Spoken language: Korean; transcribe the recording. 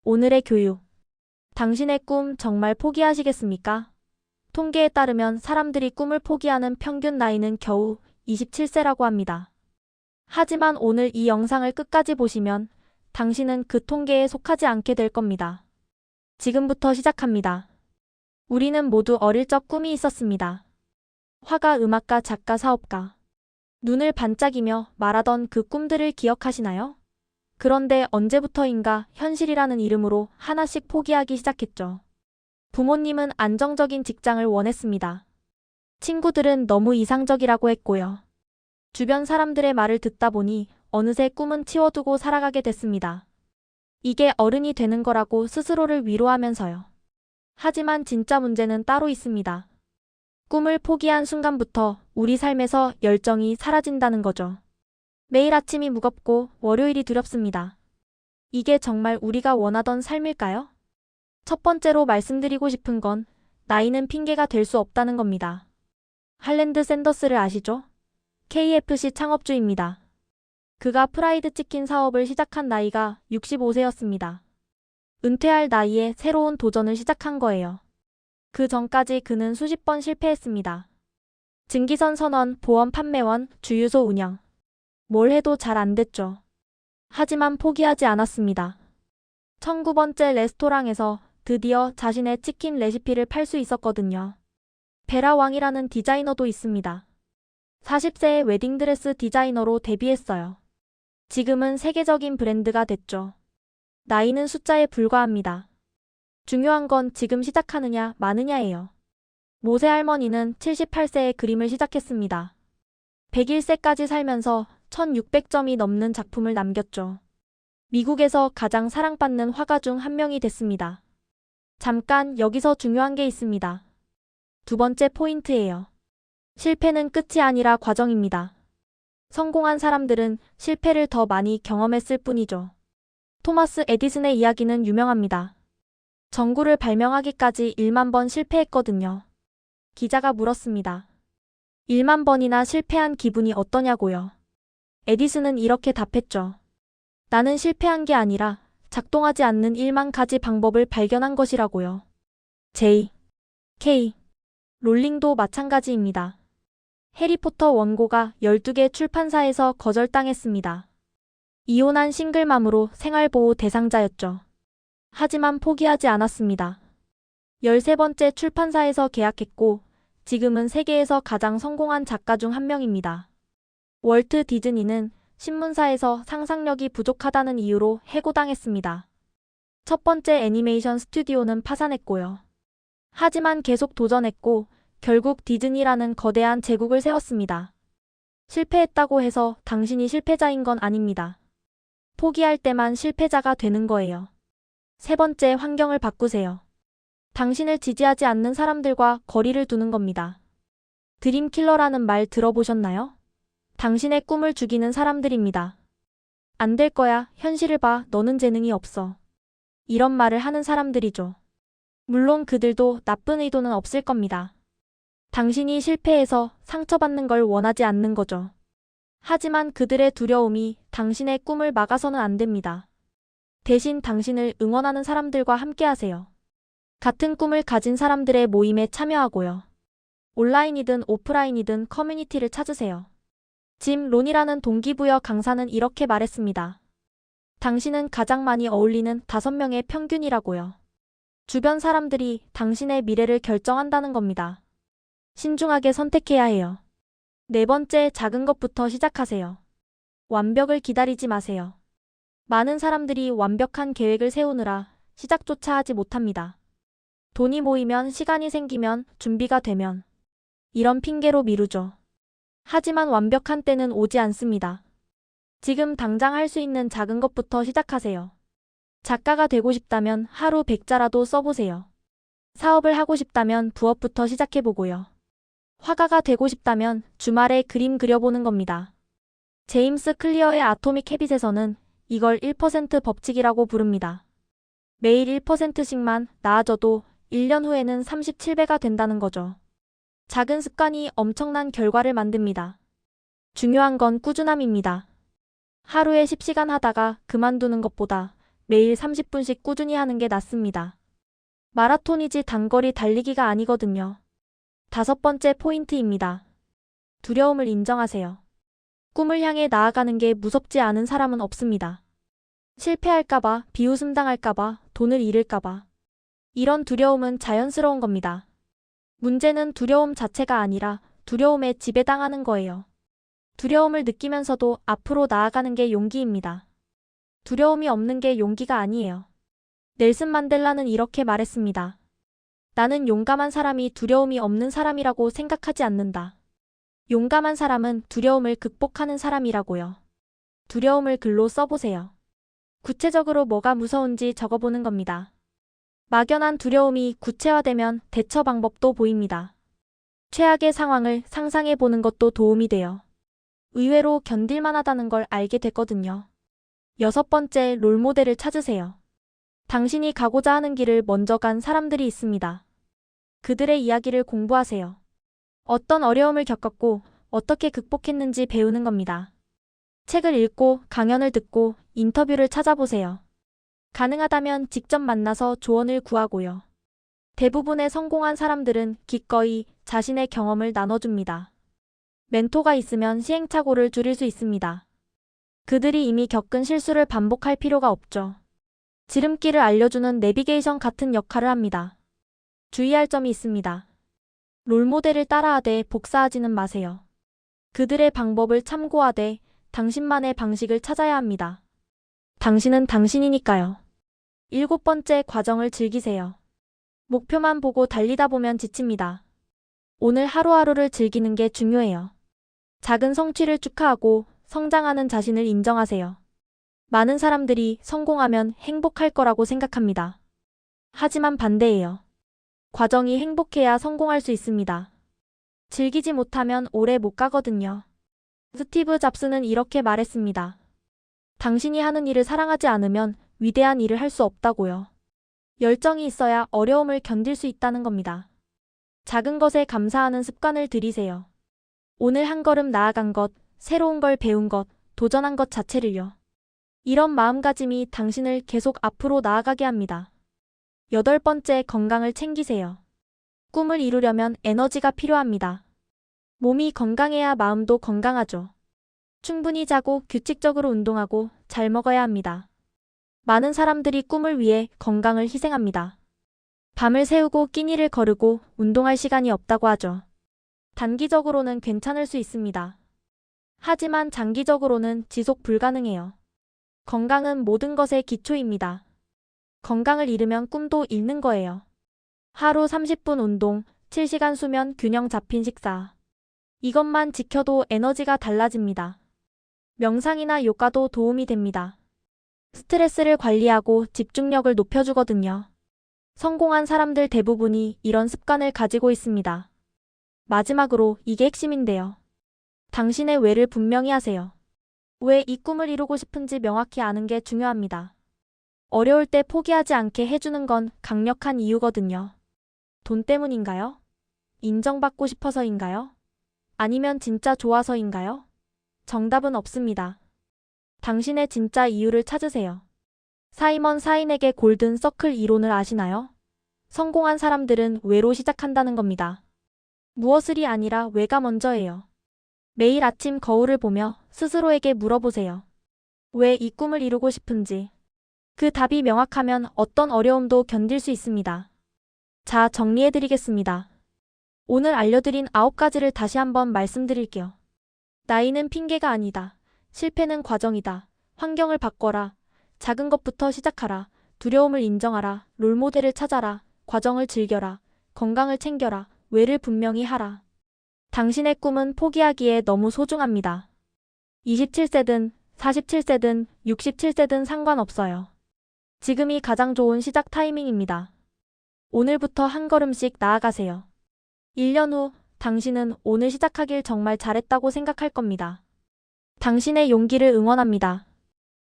오늘의 교육. 당신의 꿈 정말 포기하시겠습니까? 통계에 따르면 사람들이 꿈을 포기하는 평균 나이는 겨우 27세라고 합니다. 하지만 오늘 이 영상을 끝까지 보시면 당신은 그 통계에 속하지 않게 될 겁니다. 지금부터 시작합니다. 우리는 모두 어릴 적 꿈이 있었습니다. 화가, 음악가, 작가, 사업가. 눈을 반짝이며 말하던 그 꿈들을 기억하시나요? 그런데 언제부터인가 현실이라는 이름으로 하나씩 포기하기 시작했죠. 부모님은 안정적인 직장을 원했습니다. 친구들은 너무 이상적이라고 했고요. 주변 사람들의 말을 듣다 보니 어느새 꿈은 치워두고 살아가게 됐습니다. 이게 어른이 되는 거라고 스스로를 위로하면서요. 하지만 진짜 문제는 따로 있습니다. 꿈을 포기한 순간부터 우리 삶에서 열정이 사라진다는 거죠. 매일 아침이 무겁고 월요일이 두렵습니다. 이게 정말 우리가 원하던 삶일까요? 첫 번째로 말씀드리고 싶은 건 나이는 핑계가 될 수 없다는 겁니다. 할랜드 샌더스를 아시죠? KFC 창업주입니다. 그가 프라이드 치킨 사업을 시작한 나이가 65세였습니다. 은퇴할 나이에 새로운 도전을 시작한 거예요. 그 전까지 그는 수십 번 실패했습니다. 증기선 선원, 보험 판매원, 주유소 운영. 뭘 해도 잘 안 됐죠. 하지만 포기하지 않았습니다. 19번째 레스토랑에서 드디어 자신의 치킨 레시피를 팔 수 있었거든요. 베라 왕이라는 디자이너도 있습니다. 40세의 웨딩드레스 디자이너로 데뷔했어요. 지금은 세계적인 브랜드가 됐죠. 나이는 숫자에 불과합니다. 중요한 건 지금 시작하느냐 마느냐예요. 모세 할머니는 78세에 그림을 시작했습니다. 101세까지 살면서 1600점이 넘는 작품을 남겼죠. 미국에서 가장 사랑받는 화가 중 한 명이 됐습니다. 잠깐 여기서 중요한 게 있습니다. 두 번째 포인트예요. 실패는 끝이 아니라 과정입니다. 성공한 사람들은 실패를 더 많이 경험했을 뿐이죠. 토마스 에디슨의 이야기는 유명합니다. 전구를 발명하기까지 1만 번 실패했거든요. 기자가 물었습니다. 1만 번이나 실패한 기분이 어떠냐고요? 에디슨은 이렇게 답했죠. 나는 실패한 게 아니라 작동하지 않는 1만 가지 방법을 발견한 것이라고요. J. K. 롤링도 마찬가지입니다. 해리포터 원고가 12개 출판사에서 거절당했습니다. 이혼한 싱글맘으로 생활보호 대상자였죠. 하지만 포기하지 않았습니다. 13번째 출판사에서 계약했고 지금은 세계에서 가장 성공한 작가 중 한 명입니다. 월트 디즈니는 신문사에서 상상력이 부족하다는 이유로 해고당했습니다. 첫 번째 애니메이션 스튜디오는 파산했고요. 하지만 계속 도전했고 결국 디즈니라는 거대한 제국을 세웠습니다. 실패했다고 해서 당신이 실패자인 건 아닙니다. 포기할 때만 실패자가 되는 거예요. 세 번째, 환경을 바꾸세요. 당신을 지지하지 않는 사람들과 거리를 두는 겁니다. 드림킬러라는 말 들어보셨나요? 당신의 꿈을 죽이는 사람들입니다. 안 될 거야, 현실을 봐, 너는 재능이 없어. 이런 말을 하는 사람들이죠. 물론 그들도 나쁜 의도는 없을 겁니다. 당신이 실패해서 상처받는 걸 원하지 않는 거죠. 하지만 그들의 두려움이 당신의 꿈을 막아서는 안 됩니다. 대신 당신을 응원하는 사람들과 함께하세요. 같은 꿈을 가진 사람들의 모임에 참여하고요. 온라인이든 오프라인이든 커뮤니티를 찾으세요. 짐 론이라는 동기부여 강사는 이렇게 말했습니다. 당신은 가장 많이 어울리는 5명의 평균이라고요. 주변 사람들이 당신의 미래를 결정한다는 겁니다. 신중하게 선택해야 해요. 네 번째, 작은 것부터 시작하세요. 완벽을 기다리지 마세요. 많은 사람들이 완벽한 계획을 세우느라 시작조차 하지 못합니다. 돈이 모이면, 시간이 생기면, 준비가 되면 이런 핑계로 미루죠. 하지만 완벽한 때는 오지 않습니다. 지금 당장 할 수 있는 작은 것부터 시작하세요. 작가가 되고 싶다면 하루 100자라도 써보세요. 사업을 하고 싶다면 부업부터 시작해보고요. 화가가 되고 싶다면 주말에 그림 그려보는 겁니다. 제임스 클리어의 아토믹 헤빗에서는 이걸 1% 법칙이라고 부릅니다. 매일 1%씩만 나아져도 1년 후에는 37배가 된다는 거죠. 작은 습관이 엄청난 결과를 만듭니다. 중요한 건 꾸준함입니다. 하루에 10시간 하다가 그만두는 것보다 매일 30분씩 꾸준히 하는 게 낫습니다. 마라톤이지 단거리 달리기가 아니거든요. 5번째 포인트입니다. 두려움을 인정하세요. 꿈을 향해 나아가는 게 무섭지 않은 사람은 없습니다. 실패할까봐, 비웃음 당할까봐, 돈을 잃을까봐. 이런 두려움은 자연스러운 겁니다. 문제는 두려움 자체가 아니라 두려움에 지배당하는 거예요. 두려움을 느끼면서도 앞으로 나아가는 게 용기입니다. 두려움이 없는 게 용기가 아니에요. 넬슨 만델라는 이렇게 말했습니다. 나는 용감한 사람이 두려움이 없는 사람이라고 생각하지 않는다. 용감한 사람은 두려움을 극복하는 사람이라고요. 두려움을 글로 써보세요. 구체적으로 뭐가 무서운지 적어보는 겁니다. 막연한 두려움이 구체화되면 대처 방법도 보입니다. 최악의 상황을 상상해보는 것도 도움이 돼요. 의외로 견딜만 하다는 걸 알게 됐거든요. 6번째, 롤모델을 찾으세요. 당신이 가고자 하는 길을 먼저 간 사람들이 있습니다. 그들의 이야기를 공부하세요. 어떤 어려움을 겪었고 어떻게 극복했는지 배우는 겁니다. 책을 읽고 강연을 듣고 인터뷰를 찾아보세요. 가능하다면 직접 만나서 조언을 구하고요. 대부분의 성공한 사람들은 기꺼이 자신의 경험을 나눠줍니다. 멘토가 있으면 시행착오를 줄일 수 있습니다. 그들이 이미 겪은 실수를 반복할 필요가 없죠. 지름길을 알려주는 내비게이션 같은 역할을 합니다. 주의할 점이 있습니다. 롤모델을 따라하되 복사하지는 마세요. 그들의 방법을 참고하되 당신만의 방식을 찾아야 합니다. 당신은 당신이니까요. 7번째, 과정을 즐기세요. 목표만 보고 달리다 보면 지칩니다. 오늘 하루하루를 즐기는 게 중요해요. 작은 성취를 축하하고 성장하는 자신을 인정하세요. 많은 사람들이 성공하면 행복할 거라고 생각합니다. 하지만 반대예요. 과정이 행복해야 성공할 수 있습니다. 즐기지 못하면 오래 못 가거든요. 스티브 잡스는 이렇게 말했습니다. 당신이 하는 일을 사랑하지 않으면 위대한 일을 할 수 없다고요. 열정이 있어야 어려움을 견딜 수 있다는 겁니다. 작은 것에 감사하는 습관을 들이세요. 오늘 한 걸음 나아간 것, 새로운 걸 배운 것, 도전한 것 자체를요. 이런 마음가짐이 당신을 계속 앞으로 나아가게 합니다. 8번째, 건강을 챙기세요. 꿈을 이루려면 에너지가 필요합니다. 몸이 건강해야 마음도 건강하죠. 충분히 자고 규칙적으로 운동하고 잘 먹어야 합니다. 많은 사람들이 꿈을 위해 건강을 희생합니다. 밤을 새우고 끼니를 거르고 운동할 시간이 없다고 하죠. 단기적으로는 괜찮을 수 있습니다. 하지만 장기적으로는 지속 불가능해요. 건강은 모든 것의 기초입니다. 건강을 잃으면 꿈도 잃는 거예요. 하루 30분 운동, 7시간 수면, 균형 잡힌 식사. 이것만 지켜도 에너지가 달라집니다. 명상이나 요가도 도움이 됩니다. 스트레스를 관리하고 집중력을 높여주거든요. 성공한 사람들 대부분이 이런 습관을 가지고 있습니다. 마지막으로 이게 핵심인데요. 당신의 왜를 분명히 하세요. 왜 이 꿈을 이루고 싶은지 명확히 아는 게 중요합니다. 어려울 때 포기하지 않게 해주는 건 강력한 이유거든요. 돈 때문인가요? 인정받고 싶어서인가요? 아니면 진짜 좋아서인가요? 정답은 없습니다. 당신의 진짜 이유를 찾으세요. 사이먼 사인에게 골든 서클 이론을 아시나요? 성공한 사람들은 왜로 시작한다는 겁니다. 무엇을이 아니라 왜가 먼저예요. 매일 아침 거울을 보며 스스로에게 물어보세요. 왜 이 꿈을 이루고 싶은지. 그 답이 명확하면 어떤 어려움도 견딜 수 있습니다. 자, 정리해드리겠습니다. 오늘 알려드린 9가지를 다시 한번 말씀드릴게요. 나이는 핑계가 아니다. 실패는 과정이다. 환경을 바꿔라. 작은 것부터 시작하라. 두려움을 인정하라. 롤모델을 찾아라. 과정을 즐겨라. 건강을 챙겨라. 왜를 분명히 하라. 당신의 꿈은 포기하기에 너무 소중합니다. 27세든 47세든 67세든 상관없어요. 지금이 가장 좋은 시작 타이밍입니다. 오늘부터 한 걸음씩 나아가세요. 1년 후 당신은 오늘 시작하길 정말 잘했다고 생각할 겁니다. 당신의 용기를 응원합니다.